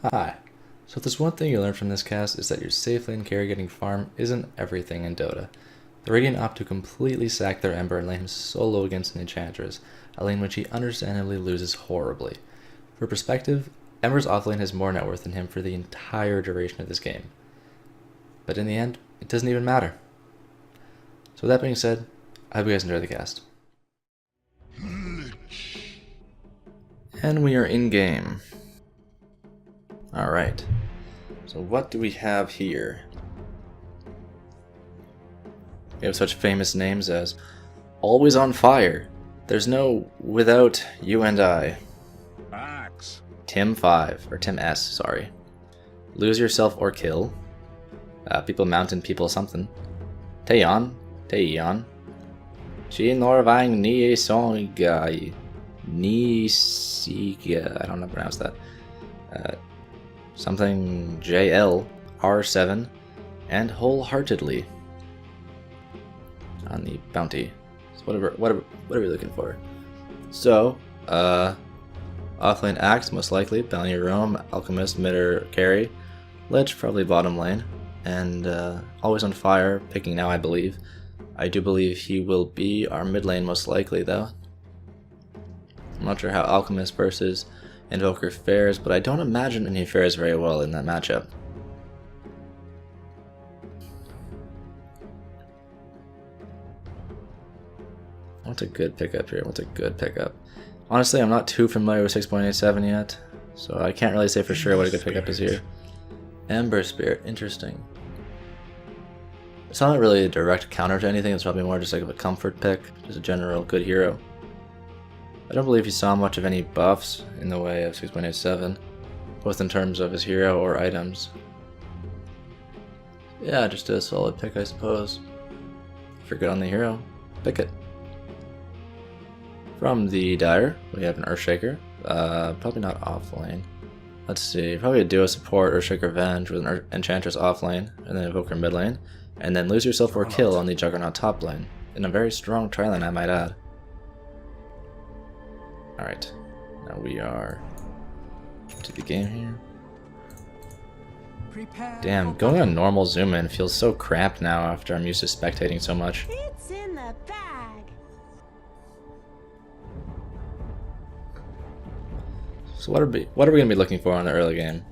Hi. So if there's one thing you learn from this cast is that your safe lane carry getting farm isn't everything in Dota. The Radiant opt to completely sack their Ember and lay him solo against an Enchantress, a lane which he understandably loses horribly. For perspective, Ember's offlane has more net worth than him for the entire duration of this game. But in the end, it doesn't even matter. So with that being said, I hope you guys enjoy the cast. And we are in game. Alright, so what do we have here? We have such famous names as Always on Fire. There's no Without You and I. Max. Tim 5, or Tim S, sorry. Lose Yourself or Kill. People Mountain, People Something. Taeyeon. Chi Norvang Ni Songai. Ni Siga. I don't know how to pronounce that. Something JL, R7, and Wholeheartedly on the bounty. So what are we looking for? So, offlane Axe, most likely, Bounty Roam, Alchemist, mid or carry, Lich, probably bottom lane, and Always on Fire, picking now I believe. I do believe he will be our mid lane most likely though. I'm not sure how Alchemist versus Invoker fares, but I don't imagine he fares very well in that matchup. What's a good pickup here? Honestly, I'm not too familiar with 6.87 yet, so I can't really say for sure what a good pickup is here. Ember Spirit, interesting. It's not really a direct counter to anything, it's probably more just like a comfort pick, just a general good hero. I don't believe he saw much of any buffs in the way of 6.87, both in terms of his hero or items. Yeah, just a solid pick, I suppose. If you're good on the hero, pick it. From the Dire, we have an Earthshaker, probably not offlane. Let's see, probably a duo support Earthshaker Venge with an Enchantress offlane, and then Invoker mid lane, and then Lose Yourself or Kill on the Juggernaut top lane, in a very strong tri-lane I might add. Alright, now we are into the game here. Damn, going on normal zoom in feels so cramped now after I'm used to spectating so much. It's in the bag. So what are we going to be looking for in the early game?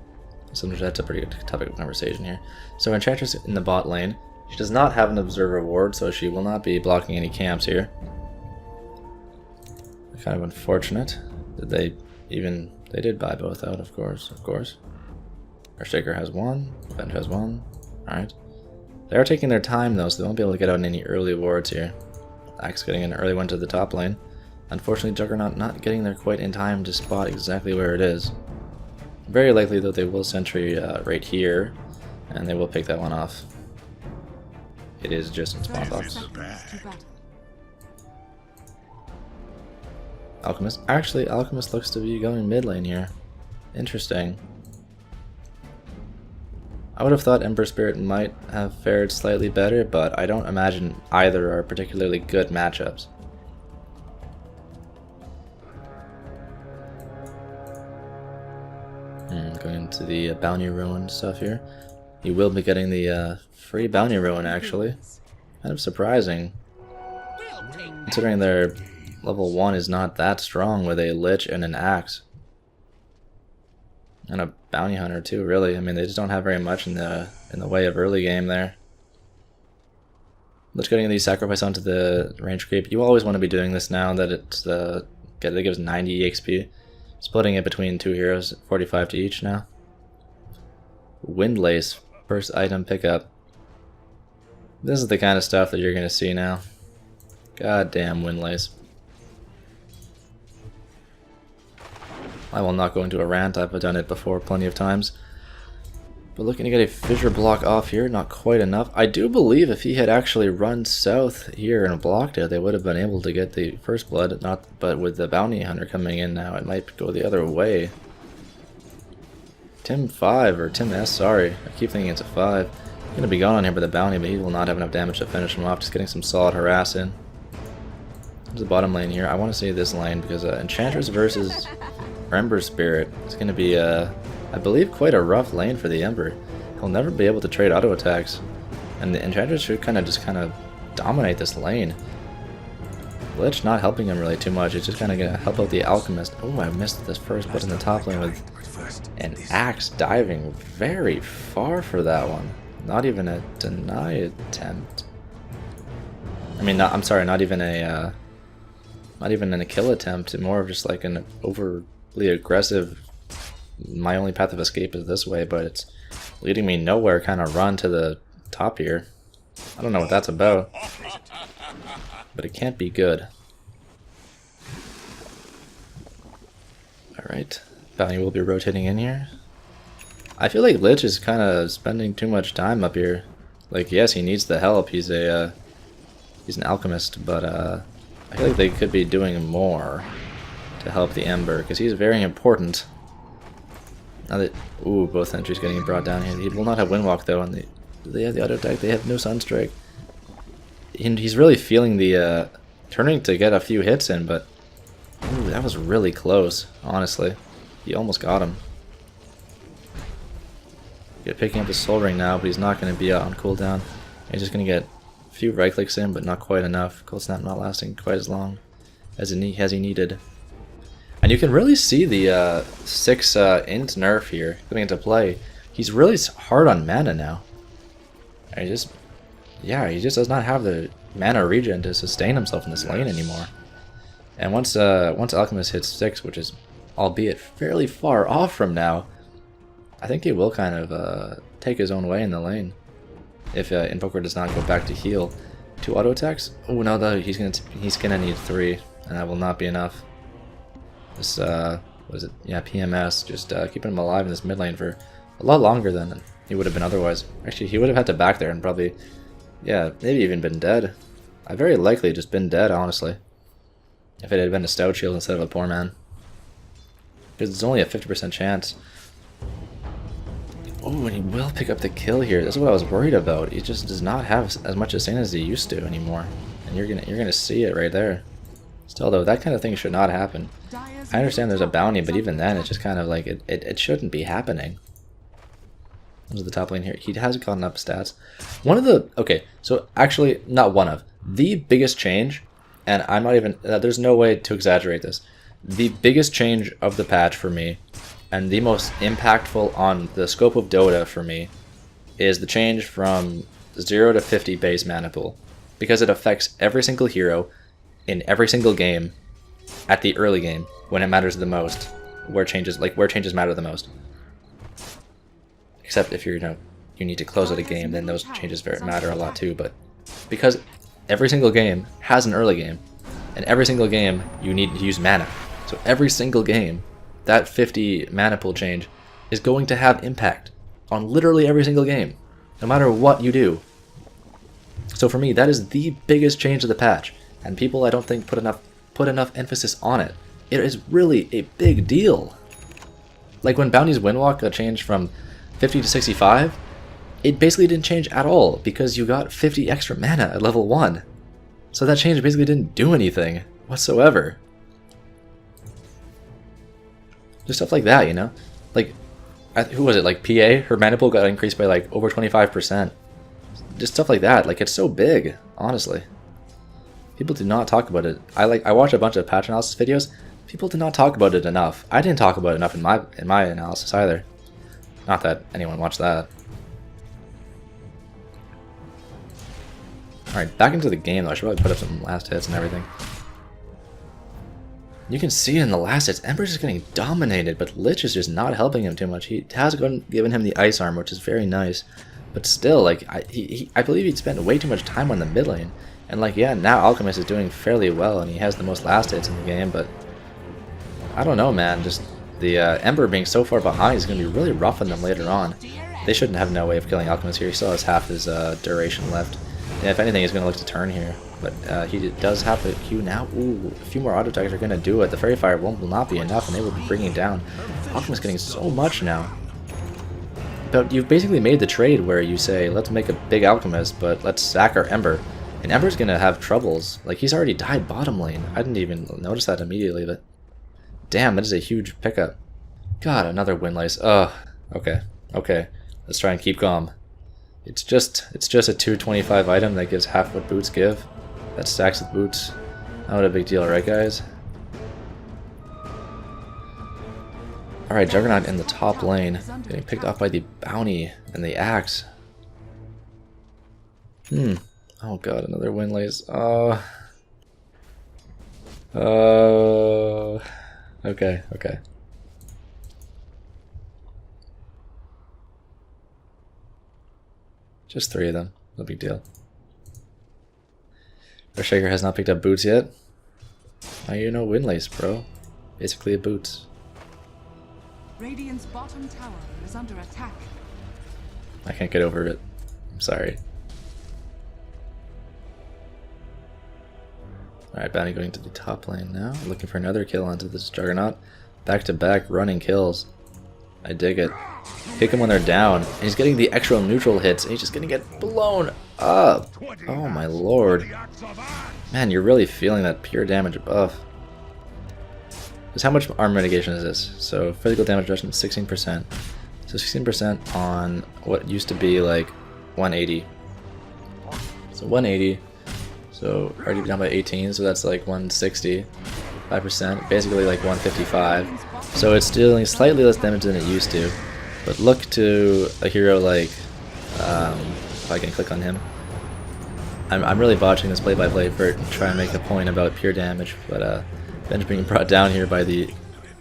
So that's a pretty good topic of conversation here. So Enchantress in the bot lane. She does not have an Observer ward, so she will not be blocking any camps here. Kind of unfortunate that they did buy both out, of course. Earthshaker has one, Venge has one. Alright. They are taking their time though, so they won't be able to get out any early wards here. Axe getting an early one to the top lane. Unfortunately, Juggernaut not getting there quite in time to spot exactly where it is. Very likely though they will sentry right here, and they will pick that one off. It is just in spawn box. Alchemist. Actually, Alchemist looks to be going mid lane here. Interesting. I would have thought Ember Spirit might have fared slightly better, but I don't imagine either are particularly good matchups. Going into the Bounty Ruin stuff here. You will be getting the free Bounty Ruin actually. Kind of surprising, considering their level 1 is not that strong with a Lich and an Axe. And a Bounty Hunter too, really. I mean, they just don't have very much in the way of early game there. Lich getting the sacrifice onto the range creep. You always want to be doing this now that it's it gives 90 EXP. Splitting it between two heroes, 45 to each now. Windlace, first item pickup. This is the kind of stuff that you're going to see now. Goddamn Windlace. I will not go into a rant, I've done it before plenty of times. But looking to get a fissure block off here, not quite enough. I do believe if he had actually run south here and blocked it, they would have been able to get the first blood. But with the Bounty Hunter coming in now, it might go the other way. Tim 5, or Tim S, sorry. I keep thinking it's a 5. He's going to be gone on here with the bounty, but he will not have enough damage to finish him off. Just getting some solid harass in. There's the bottom lane here. I want to see this lane because Enchantress versus Ember Spirit is going to be I believe, quite a rough lane for the Ember. He'll never be able to trade auto attacks. And the Enchantress should kind of dominate this lane. Lich not helping him really too much. It's just kind of going to help out the Alchemist. Oh, I missed this first bit in the top lane with an Axe diving very far for that one. Not even a deny attempt. I mean, I'm sorry, not even a kill attempt. More of just like an overly aggressive, my only path of escape is this way, but it's leading me nowhere kind of run to the top here. I don't know what that's about, but it can't be good. Alright, Bounty will be rotating in here. I feel like Lich is kind of spending too much time up here. Like, yes, he needs the help. He's an alchemist, but I feel like they could be doing more to help the Ember, because he's very important. Now that, ooh, both entries getting brought down here. He will not have Windwalk though, and they have the auto attack. They have no Sunstrike. And he's really feeling the turning to get a few hits in, but ooh, that was really close. Honestly, he almost got him. Picking up his Soul Ring now, but he's not going to be out on cooldown. He's just going to get a few right clicks in, but not quite enough. Cold Snap not lasting quite as long as he needed. And you can really see the 6 int nerf here coming into play. He's really hard on mana now. And he just does not have the mana regen to sustain himself in this lane anymore. And once Alchemist hits 6, which is albeit fairly far off from now, I think he will kind of take his own way in the lane if Invoker does not go back to heal. 2 auto attacks? Oh no, though he's gonna need 3, and that will not be enough. This what is it? Yeah, PMS just keeping him alive in this mid lane for a lot longer than he would have been otherwise. Actually, he would have had to back there and probably, yeah, maybe even been dead. I very likely just been dead, honestly, if it had been a Stout Shield instead of a Poor Man, because it's only a 50% chance. Oh, and he will pick up the kill here. That's what I was worried about. He just does not have as much sustain as he used to anymore. And you're gonna see it right there. Still though, that kind of thing should not happen. I understand there's a bounty, but even then it's just kind of like it shouldn't be happening. This is the top lane here. He has gotten up stats. Okay, so actually not one of. The biggest change, and I'm not even there's no way to exaggerate this. The biggest change of the patch for me, and the most impactful on the scope of Dota for me, is the change from 0 to 50 base mana pool. Because it affects every single hero in every single game at the early game when it matters the most, where changes matter the most. Except if you need to close out a game, then those changes matter a lot too, but because every single game has an early game, and every single game you need to use mana. So every single game, that 50 mana pool change is going to have impact on literally every single game, no matter what you do. So for me, that is the biggest change of the patch, and people I don't think put enough emphasis on it. It is really a big deal. Like when Bounty's Windwalk got changed from 50 to 65, it basically didn't change at all because you got 50 extra mana at level 1. So that change basically didn't do anything whatsoever. Just stuff like that, you know? Like, who was it? Like PA? Her mana pool got increased by like over 25%. Just stuff like that. Like, it's so big, honestly. People do not talk about it. I watch a bunch of patch analysis videos. People do not talk about it enough. I didn't talk about it enough in my analysis either. Not that anyone watched that. Alright, back into the game though. I should probably put up some last hits and everything. You can see in the last hits, Ember's just getting dominated, but Lich is just not helping him too much. He has given him the Ice Arm, which is very nice. But still, like, I believe he'd spent way too much time on the mid lane. And like, yeah, now Alchemist is doing fairly well, and he has the most last hits in the game, but I don't know, man. Just the Ember being so far behind is going to be really rough on them later on. They shouldn't have no way of killing Alchemist here. He still has half his duration left. Yeah, if anything, he's going to look to turn here. But he does have the Q now. Ooh, a few more auto attacks are going to do it. The Fairy Fire will not be enough, and they will be bringing down. Alchemist getting so much now. But you've basically made the trade where you say, let's make a big Alchemist, but let's sack our Ember. And Ember's going to have troubles. Like, he's already died bottom lane. I didn't even notice that immediately, but damn, that is a huge pickup. God, another windlace. Ugh. Okay. Okay. Let's try and keep calm. It's just a 225 item that gives half what boots give. That stacks with boots. Not a big deal, right, guys? Alright, Juggernaut in the top lane. Getting picked off by the bounty and the axe. Oh god, another windlace. Oh. Oh. Okay, okay. Just 3 of them. No big deal. Our Shaker has not picked up boots yet. Why you no windlace, bro? Basically a boots. Radiant's bottom tower is under attack. I can't get over it. I'm sorry. Alright, bounty going to the top lane now. Looking for another kill onto this Juggernaut. Back to back running kills. I dig it. Kick him when they're down. And he's getting the extra neutral hits. And he's just gonna get blown up. Oh my lord. Man, you're really feeling that pure damage buff. Because how much armor mitigation is this? So physical damage reduction 16%. So 16% on what used to be like 180. So 180. So already down by 18, so that's like 160. 5%, basically like 155. So it's dealing slightly less damage than it used to. But look to a hero like, if I can click on him. I'm really botching this play-by-play for it and try and make a point about pure damage, but Ben's being brought down here by the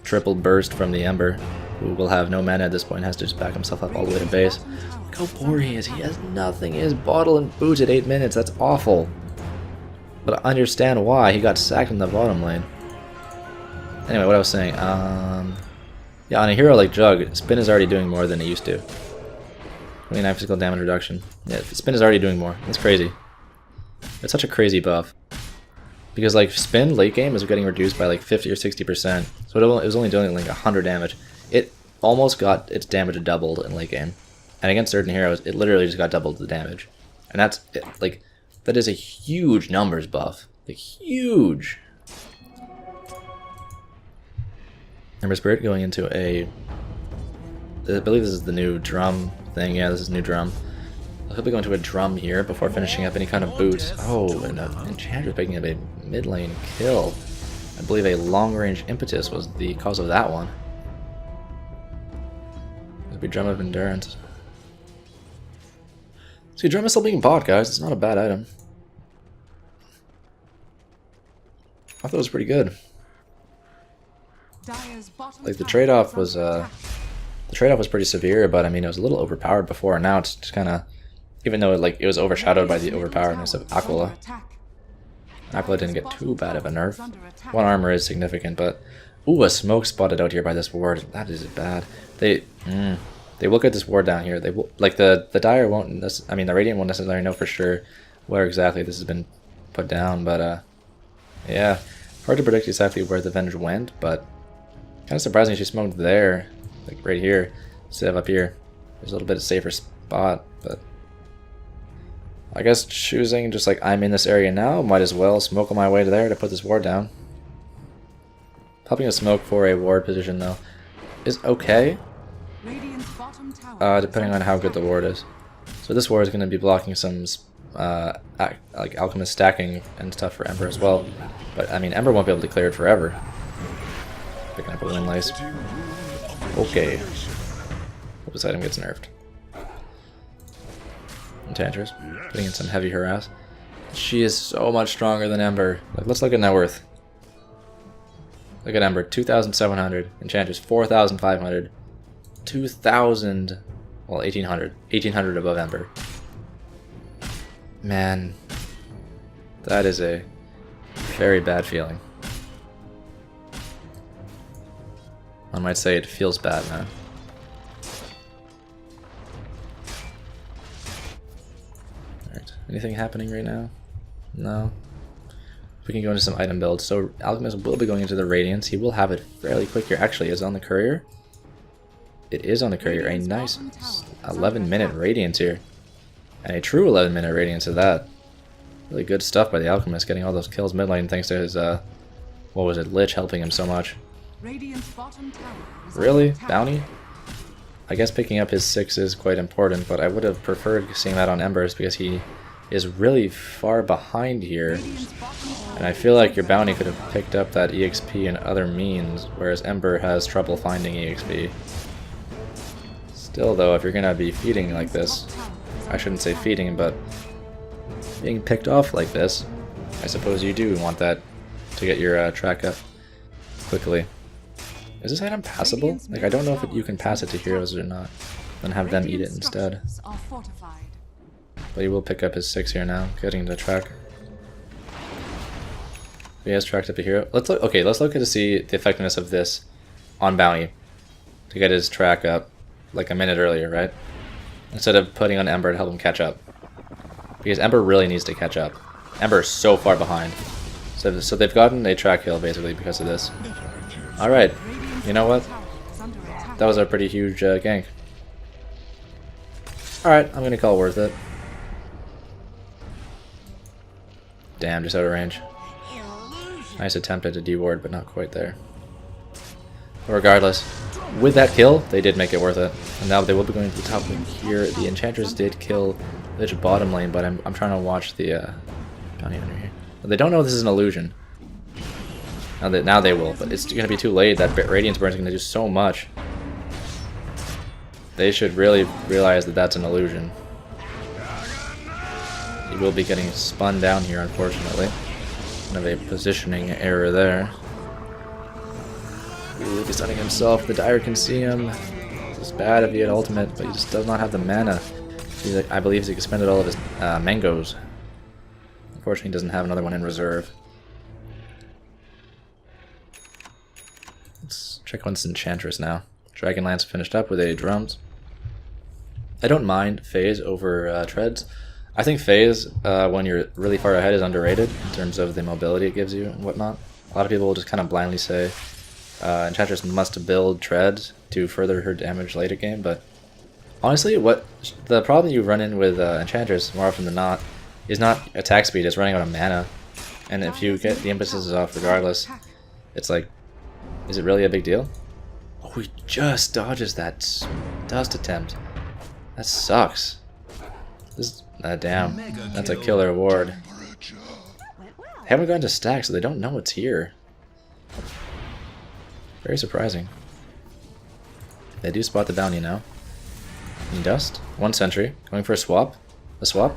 triple burst from the Ember, who will have no mana at this point, has to just back himself up all the way to base. Look how poor he is. He has nothing. He has bottle and boots at 8 minutes. That's awful. But I understand why. He got sacked in the bottom lane. Anyway, what I was saying, yeah, on a hero like Jug, Spin is already doing more than it used to. 29 physical damage reduction. Yeah, Spin is already doing more. It's crazy. It's such a crazy buff. Because like Spin late game is getting reduced by like 50 or 60%. So it was only doing like 100 damage. It almost got its damage doubled in late game. And against certain heroes, it literally just got doubled the damage. And that's like, that is a huge numbers buff. Like huge. Ember Spirit going into a, I believe this is the new drum thing. Yeah, this is new drum. He'll be going to a drum here before finishing up any kind of boots. Oh, and Enchantress picking up a mid lane kill. I believe a long range impetus was the cause of that one. It'll be Drum of Endurance. See, drum is still being bought, guys. It's not a bad item. I thought it was pretty good. Like the trade-off was pretty severe, but I mean it was a little overpowered before. Now it's just kind of, even though it was overshadowed by the overpoweredness of Aquila. Aquila didn't get too bad of a nerf. One armor is significant, but ooh, a smoke spotted out here by this ward. That is bad. They will get this ward down here. They will, like the Dire won't. I mean the Radiant won't necessarily know for sure where exactly this has been put down, but yeah, hard to predict exactly where the Venge went, but kind of surprising she smoked there, like right here, instead of up here. There's a little bit of safer spot, but I guess choosing just like I'm in this area now, might as well smoke on my way to there to put this ward down. Popping a smoke for a ward position though is okay, depending on how good the ward is. So this ward is going to be blocking some like alchemist stacking and stuff for Ember as well. But I mean Ember won't be able to clear it forever. Picking up a windlace. Okay. Hope this item gets nerfed. Enchantress putting in some heavy harass. She is so much stronger than Ember. Like, let's look at net worth. Look at Ember, 2,700. Enchantress, 4,500. 2,000. Well, 1,800. 1,800 above Ember. Man, that is a very bad feeling. One might say it feels bad, man. Alright, anything happening right now? No. We can go into some item builds. So Alchemist will be going into the Radiance. He will have it fairly quick here. Actually, it's on the Courier. It is on the Courier. A nice 11-minute Radiance here. And a true 11-minute Radiance of that. Really good stuff by the Alchemist, getting all those kills mid lane thanks to his, what was it, Lich helping him so much. Radiant's bottom tower is Really? under attack. Bounty? I guess picking up his 6 is quite important, but I would have preferred seeing that on Embers because he is really far behind here. Radiant's bottom tower And I feel like your bounty could have picked up that EXP in other means, whereas Ember has trouble finding EXP. Still though, if you're gonna be feeding like this, I shouldn't say feeding, but being picked off like this, I suppose you do want that to get your track up quickly. Is this item passable? Like, I don't know if you can pass it to heroes or not, and have them eat it Radiant instead. structures are fortified. But he will pick up his 6 here now, getting the track. He has tracked up a hero. Let's look. Okay, let's look to see the effectiveness of this on bounty to get his track up like a minute earlier, right? Instead of putting on Ember to help him catch up, because Ember really needs to catch up. Ember is so far behind, so they've gotten a track kill basically because of this. All right, you know what? Tower is under attack. That was a pretty huge gank. All right, I'm gonna call worth it. Damn, just out of range. Nice attempt at a D-ward, but not quite there. But regardless, with that kill, they did make it worth it. And now they will be going to the top lane here. The Enchantress did kill the bottom lane, but I'm trying to watch the bounty hunter here. But they don't know this is an illusion. Now they will, but it's going to be too late. That Radiance Burn is going to do so much. They should really realize that that's an illusion. He will be getting spun down here, unfortunately. Kind of a positioning error there. He will be stunning himself. The Dire can see him. It's bad if he had ultimate, but he just does not have the mana. He's like, I believe he expended all of his mangoes. Unfortunately, he doesn't have another one in reserve. Let's check on this Enchantress now. Dragonlance finished up with 8 drums. I don't mind phase over treads. I think phase, when you're really far ahead, is underrated in terms of the mobility it gives you and whatnot. A lot of people will just kind of blindly say Enchantress must build treads to further her damage later game, but honestly, what the problem you run in with Enchantress more often than not is not attack speed, it's running out of mana. And if you get the emphasis off regardless, it's like, is it really a big deal? Oh, he just dodges that dust attempt. That sucks. This damn, that's a killer ward. They haven't gone to stack, so they don't know it's here. Very surprising. They do spot the bounty now. Any dust? 1 sentry. Going for a swap. A swap?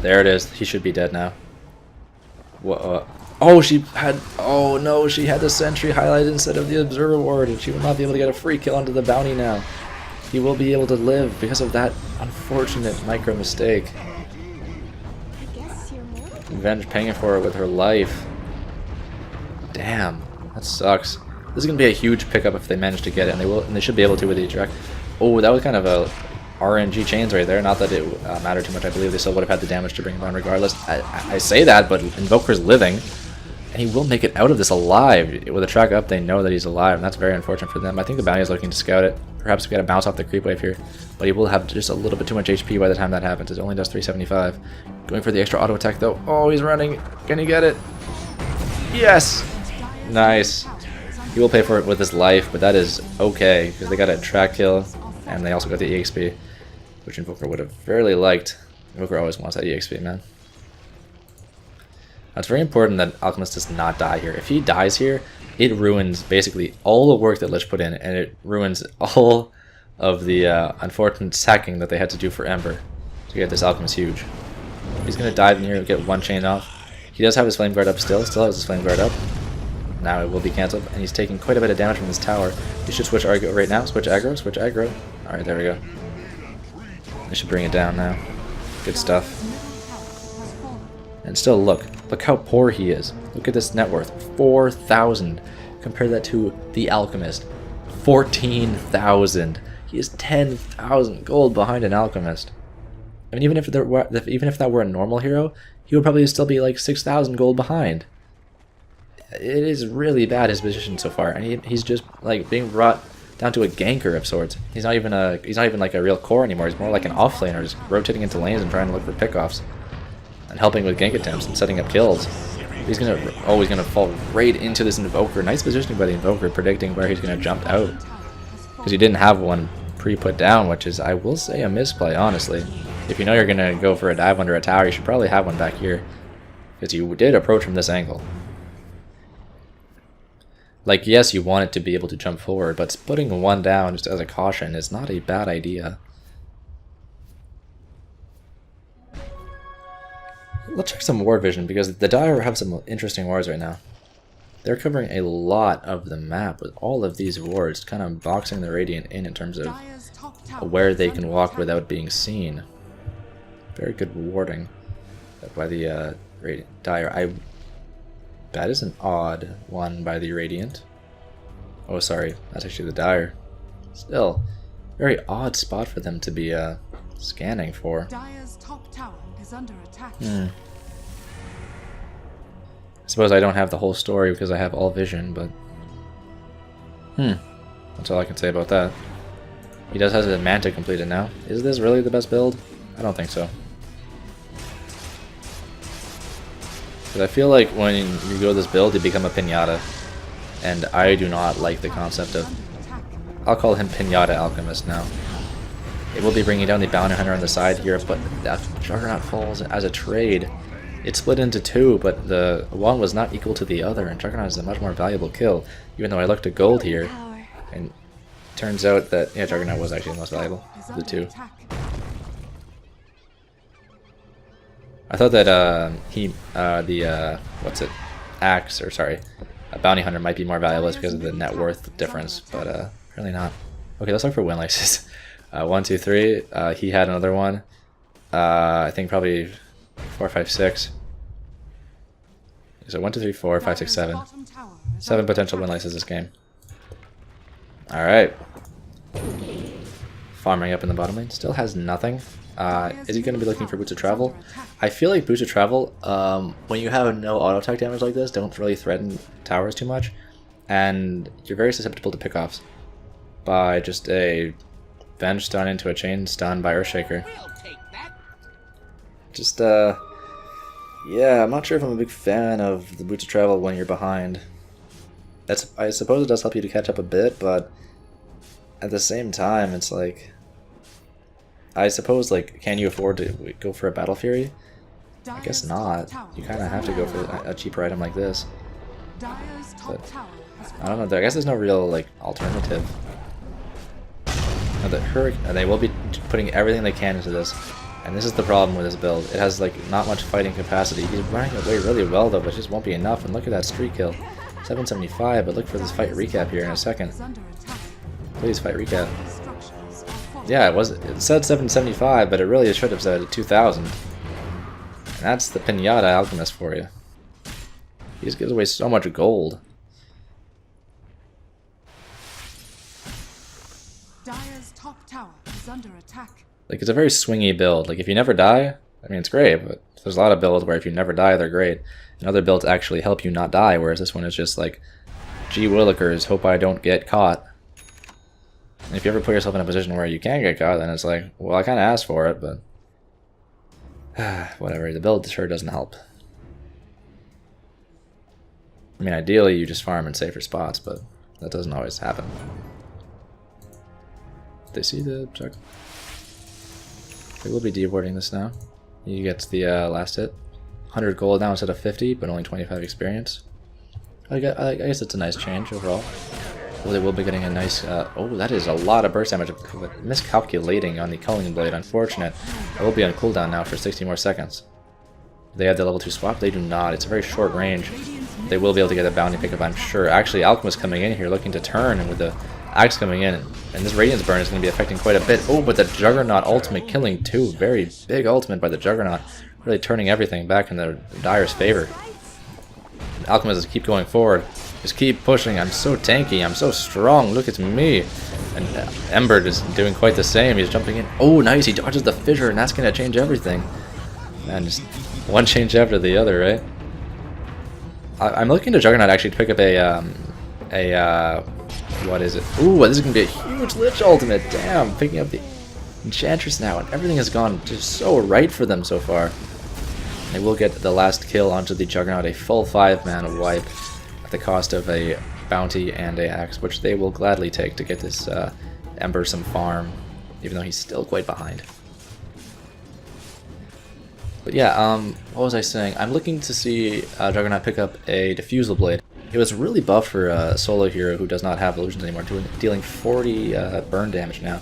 There it is. He should be dead now. Whoa. Oh, she had... Oh no, she had the sentry highlighted instead of the observer ward, and she will not be able to get a free kill onto the bounty now. He will be able to live because of that unfortunate micro mistake. I guess you're more. Revenge paying for it with her life. Damn, that sucks. This is gonna be a huge pickup if they manage to get it, and they should be able to with the direct. Oh, that was kind of a RNG chains right there. Not that it mattered too much. I believe they still would have had the damage to bring him down regardless. I say that, but Invoker's living, and he will make it out of this alive. With a track up, they know that he's alive, and that's very unfortunate for them. I think the bounty is looking to scout it. Perhaps we got to bounce off the creep wave here, but he will have just a little bit too much HP by the time that happens. It only does 375. Going for the extra auto attack though. Oh, he's running. Can he get it? Yes! Nice. He will pay for it with his life, but that is okay, because they got a track kill, and they also got the EXP, which Invoker would have fairly liked. Invoker always wants that EXP, man. Now, it's very important that Alchemist does not die here. If he dies here, it ruins basically all the work that Lich put in, and it ruins all of the unfortunate sacking that they had to do for Ember to get this Alchemist huge. He's going to dive in here and get 1 chain off. He does have his Flame Guard up still has his Flame Guard up. Now it will be cancelled, and he's taking quite a bit of damage from this tower. He should switch aggro right now. Switch aggro, switch aggro. Alright, there we go. They should bring it down now. Good stuff. And still, look how poor he is. Look at this net worth, 4,000. Compare that to the Alchemist, 14,000. He is 10,000 gold behind an Alchemist. I mean, even if that were a normal hero, he would probably still be like 6,000 gold behind. It is really bad, his position so far, and he's just like being brought down to a ganker of sorts. He's not even like a real core anymore. He's more like an offlaner, just rotating into lanes and trying to look for pickoffs, and helping with gank attempts and setting up kills. He's gonna fall right into this Invoker. Nice positioning by the Invoker, predicting where he's gonna jump out. Because he didn't have one pre-put down, which is, I will say, a misplay, honestly. If you know you're gonna go for a dive under a tower, you should probably have one back here. Because you did approach from this angle. Like, yes, you want it to be able to jump forward, but putting one down just as a caution is not a bad idea. Let's check some ward vision, because the Dire have some interesting wards right now. They're covering a lot of the map with all of these wards, kind of boxing the Radiant in terms of where they can walk without being seen. Very good warding by the Dire. That is an odd one by the Radiant. Oh, sorry, that's actually the Dire. Still, very odd spot for them to be scanning for. Dire's top tower is under attack. I suppose I don't have the whole story because I have all vision, but that's all I can say about that. He does have his Manta completed now. Is this really the best build? I don't think so. Because I feel like when you go this build, you become a Pinata. And I do not like the concept of... I'll call him Pinata Alchemist now. It will be bringing down the Bounty Hunter on the side here, but that Juggernaut falls as a trade. It's split into two, but the one was not equal to the other, and Juggernaut is a much more valuable kill, even though I looked at gold here. And it turns out that, yeah, Juggernaut was actually the most valuable of the two. I thought that Axe, or sorry, a Bounty Hunter might be more valuable because of the net worth difference, but apparently not. Okay, let's look for win laces. 1, 2, 3. He had another one. I think probably 4, 5, 6. So 1, 2, 3, 4, 5, 6, 7. 7 potential win laces this game. All right. Farming up in the bottom lane. Still has nothing. Is he going to be looking for Boots of Travel? I feel like Boots of Travel, when you have no auto attack damage like this, don't really threaten towers too much, and you're very susceptible to pickoffs by just a Venge stun into a chain stun by Earthshaker. Just, yeah, I'm not sure if I'm a big fan of the Boots of Travel when you're behind. I suppose it does help you to catch up a bit, but at the same time, it's like... I suppose, like, can you afford to go for a Battle Fury? I guess not. You kind of have to go for a cheaper item like this. But, I don't know, I guess there's no real, like, alternative. They will be putting everything they can into this. And this is the problem with this build. It has, like, not much fighting capacity. He's running away really well, though, but it just won't be enough. And look at that streak kill. 775, but look for this fight recap here in a second. Please, fight recap. Yeah, it said 775, but it really should have said 2000. And that's the Pinata Alchemist for you. He just gives away so much gold. Dire's top tower is under attack. Like, it's a very swingy build. Like, if you never die, I mean, it's great, but there's a lot of builds where if you never die, they're great. And other builds actually help you not die, whereas this one is just like, gee willikers, hope I don't get caught. And if you ever put yourself in a position where you can get caught, then it's like, well, I kind of asked for it, but... whatever, the build sure doesn't help. I mean, ideally, you just farm in safer spots, but that doesn't always happen. They see the check. They will be dewarding this now. He gets the last hit. 100 gold now instead of 50, but only 25 experience. I guess it's a nice change overall. Well, they will be getting a nice... oh, that is a lot of burst damage. Miscalculating on the Culling Blade. Unfortunate. It will be on cooldown now for 60 more seconds. They have the level 2 swap? They do not. It's a very short range. They will be able to get a bounty pickup, I'm sure. Actually, Alchemist coming in here looking to turn, and with the Axe coming in. And this Radiance Burn is going to be affecting quite a bit. Oh, but the Juggernaut ultimate killing too. Very big ultimate by the Juggernaut. Really turning everything back in the Dire's favor. Alchemist just keep going forward. Just keep pushing. I'm so tanky. I'm so strong. Look at me. And Ember is doing quite the same. He's jumping in. Oh, nice. He dodges the fissure, and that's going to change everything. Man, just one change after the other, right? I'm looking to Juggernaut actually to pick up what is it? Ooh, this is going to be a huge Lich ultimate. Damn, picking up the Enchantress now, and everything has gone just so right for them so far. They will get the last kill onto the Juggernaut, a full 5-man wipe at the cost of a bounty and a axe, which they will gladly take to get this Ember some farm, even though he's still quite behind. But yeah, what was I saying? I'm looking to see Juggernaut pick up a Diffusal Blade. It was really buffed for a solo hero who does not have illusions anymore, dealing 40 burn damage now,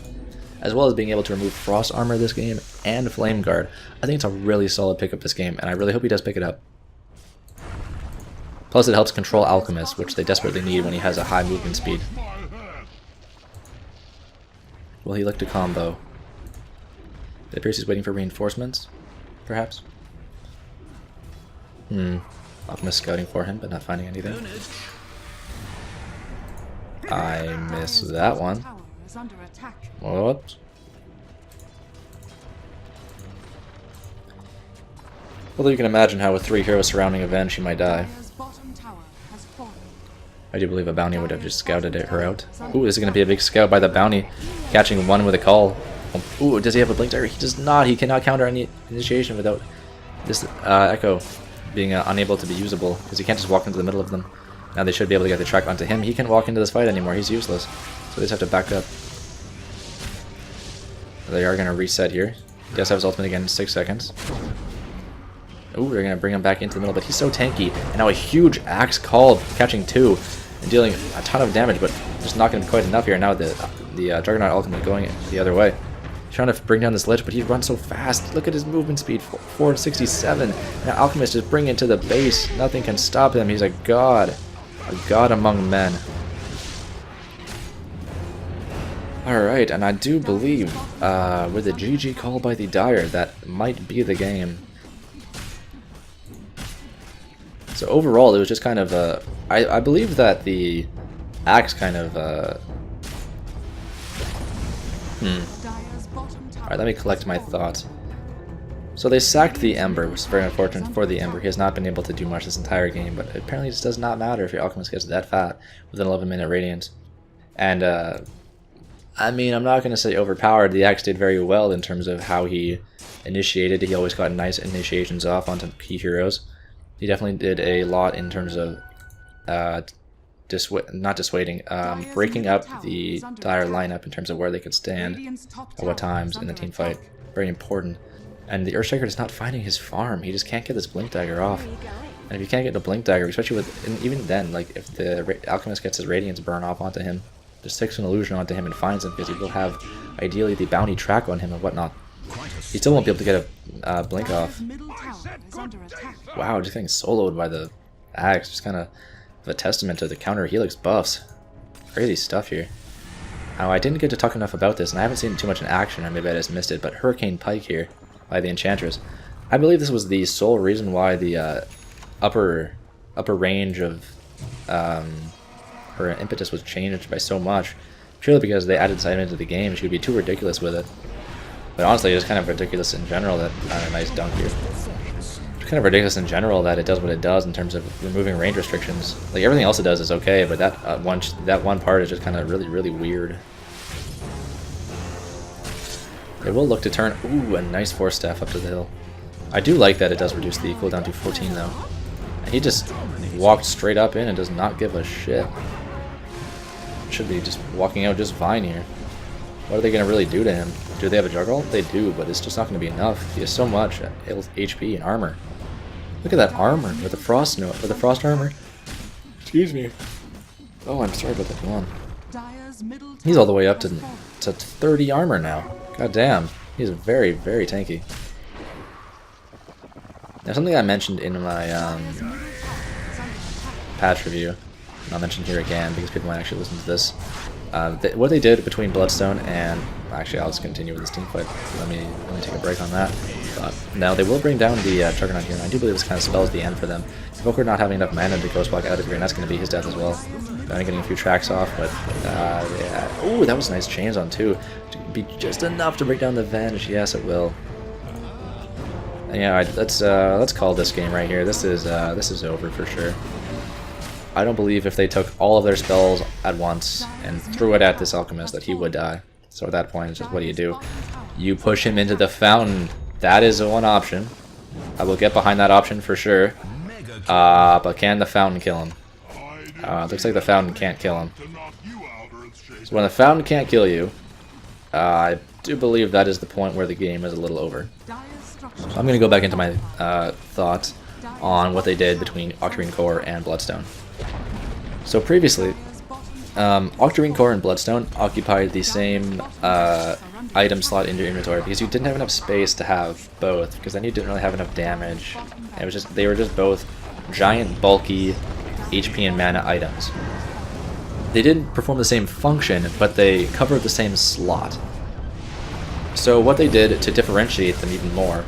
as well as being able to remove Frost Armor this game and Flame Guard. I think it's a really solid pickup this game, and I really hope he does pick it up. Plus it helps control Alchemist, which they desperately need when he has a high movement speed. Will he look to combo? It appears he's waiting for reinforcements, perhaps? Alchemist scouting for him, but not finding anything. I missed that one. Whoops. Although you can imagine how with 3 heroes surrounding Avenge, she might die. I do believe a bounty would have just scouted her out. Ooh, this is going to be a big scout by the bounty, catching one with a call. Ooh, does he have a blink dagger? He does not. He cannot counter any initiation without this Echo being unable to be usable, because he can't just walk into the middle of them. Now they should be able to get the track onto him. He can't walk into this fight anymore. He's useless. So they just have to back up. They are going to reset here. He does have his ultimate again in 6 seconds. Ooh, they're going to bring him back into the middle, but he's so tanky. And now a huge axe called, catching 2 and dealing a ton of damage, but just not going to be quite enough here. Now the Juggernaut ultimate going the other way. He's trying to bring down this ledge, but he runs so fast. Look at his movement speed, 467. Now Alchemist is bringing it to the base. Nothing can stop him. He's a god among men. Alright, and I do believe with a GG call by the Dire, that might be the game. So overall, it was just kind of I believe that the axe kind of Alright, let me collect my thoughts. So they sacked the Ember, which is very unfortunate for the Ember. He has not been able to do much this entire game, but apparently it just does not matter if your Alchemist gets that fat with an 11-minute Radiance. And I mean, I'm not going to say overpowered. The axe did very well in terms of how he initiated. He always got nice initiations off onto key heroes. He definitely did a lot in terms of breaking up the Dire lineup in terms of where they could stand at what times in the team fight. Very important. And the Earthshaker is not finding his farm. He just can't get this Blink Dagger off. And if you can't get the Blink Dagger, especially with, and even then, like if the Alchemist gets his Radiance burn off onto him, just sticks an illusion onto him and finds him, because he will have ideally the bounty track on him and whatnot. He still won't be able to get a blink off. Wow, just getting soloed by the axe. Just kind of a testament to the counter Helix buffs. Crazy stuff here. Now, I didn't get to talk enough about this, and I haven't seen too much in action, or maybe I just missed it, but Hurricane Pike here by the Enchantress. I believe this was the sole reason why the upper range of her impetus was changed by so much. Purely because they added side into the game. She would be too ridiculous with it. But honestly, it's kind of ridiculous in general that a nice dunk here. It's kind of ridiculous in general that it does what it does in terms of removing range restrictions. Like everything else it does is okay, but that one part is just kind of really weird. They will look to turn. Ooh, a nice force staff up to the hill. I do like that it does reduce the cooldown to 14 though. And he just walked straight up in and does not give a shit. Should be just walking out just fine here. What are they going to really do to him? Do they have a juggle? They do, but it's just not going to be enough. He has so much HP and armor. Look at that armor with the frost armor. Excuse me. Oh, I'm sorry about that one. He's all the way up to 30 armor now. God damn, he's very tanky. Now, something I mentioned in my patch review, and I'll mention here again because people might actually listen to this. What they did between Bloodstone and actually, I'll just continue with this team fight. Let me take a break on that. Now they will bring down the Juggernaut here, and I do believe this kind of spells the end for them. Invoker not having enough mana to Ghost Walk out of here, and that's going to be his death as well. Only getting a few tracks off, but yeah. Ooh, that was nice chains on too. To be just enough to break down the Venge. Yes, it will. And yeah, let's call this game right here. This is over for sure. I don't believe if they took all of their spells at once and threw it at this Alchemist that he would die. So at that point, it's just what do? You push him into the fountain. That is one option. I will get behind that option for sure. But can the fountain kill him? Looks like the fountain can't kill him. So when the fountain can't kill you, I do believe that is the point where the game is a little over. So I'm going to go back into my thoughts on what they did between Octarine Core and Bloodstone. So previously, Octarine Core and Bloodstone occupied the same item slot in your inventory because you didn't have enough space to have both, because then you didn't really have enough damage. It was just, they were just both giant, bulky HP and mana items. They didn't perform the same function, but they covered the same slot. So what they did to differentiate them even more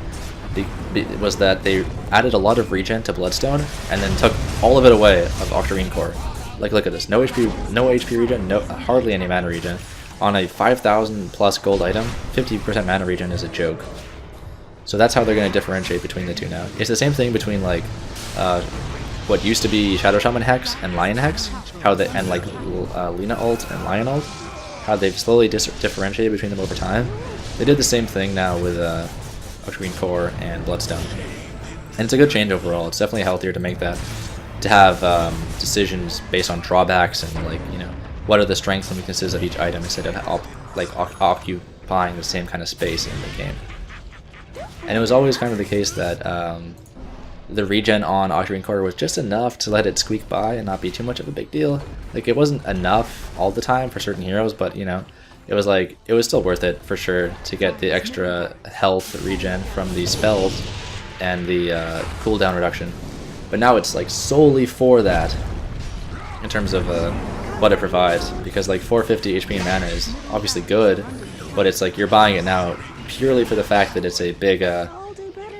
was that they added a lot of regen to Bloodstone and then took all of it away of Octarine Core. Like, look at this, no HP regen, hardly any mana regen. On a 5,000 plus gold item, 50% mana regen is a joke. So that's how they're going to differentiate between the two now. It's the same thing between like what used to be Shadow Shaman Hex and Lion Hex, how they, and like Lina ult and Lion ult, how they've slowly differentiated between them over time. They did the same thing now with Octarine Core and Bloodstone, and it's a good change overall. It's definitely healthier to make that, to have decisions based on drawbacks and, like, you know, what are the strengths and weaknesses of each item instead of occupying the same kind of space in the game. And it was always kind of the case that the regen on Octarine Core was just enough to let it squeak by and not be too much of a big deal. Like, it wasn't enough all the time for certain heroes, but, you know, it was like, it was still worth it for sure to get the extra health regen from the spells and the cooldown reduction. But now it's like solely for that in terms of what it provides, because like 450 HP and mana is obviously good, but it's like you're buying it now purely for the fact that it's a big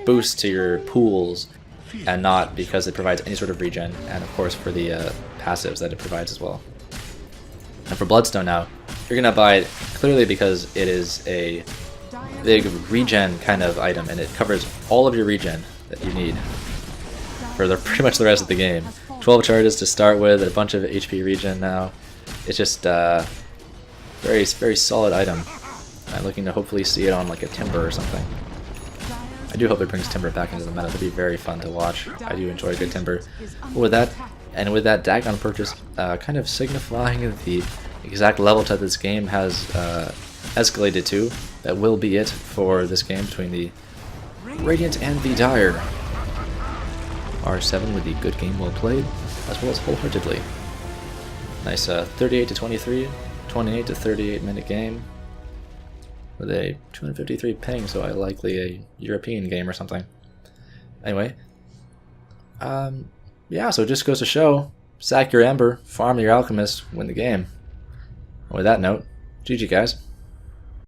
boost to your pools, and not because it provides any sort of regen, and of course for the passives that it provides as well. And for Bloodstone now, you're gonna buy it clearly because it is a big regen kind of item, and it covers all of your regen that you need for pretty much the rest of the game. 12 charges to start with, and a bunch of HP regen now. It's just very solid item. I'm looking to hopefully see it on like a Timber or something. I do hope it brings Timber back into the meta. That'd be very fun to watch. I do enjoy a good Timber. With that Dagon purchase kind of signifying the exact level that this game has escalated to, that will be it for this game between the Radiant and the Dire. R7 with the good game well played, as well as wholeheartedly. Nice 38 to 23, 28 to 38 minute game with a 253 ping, so likely a European game or something. Anyway, yeah, so it just goes to show, sack your Ember, farm your Alchemist, win the game. And with that note, GG guys.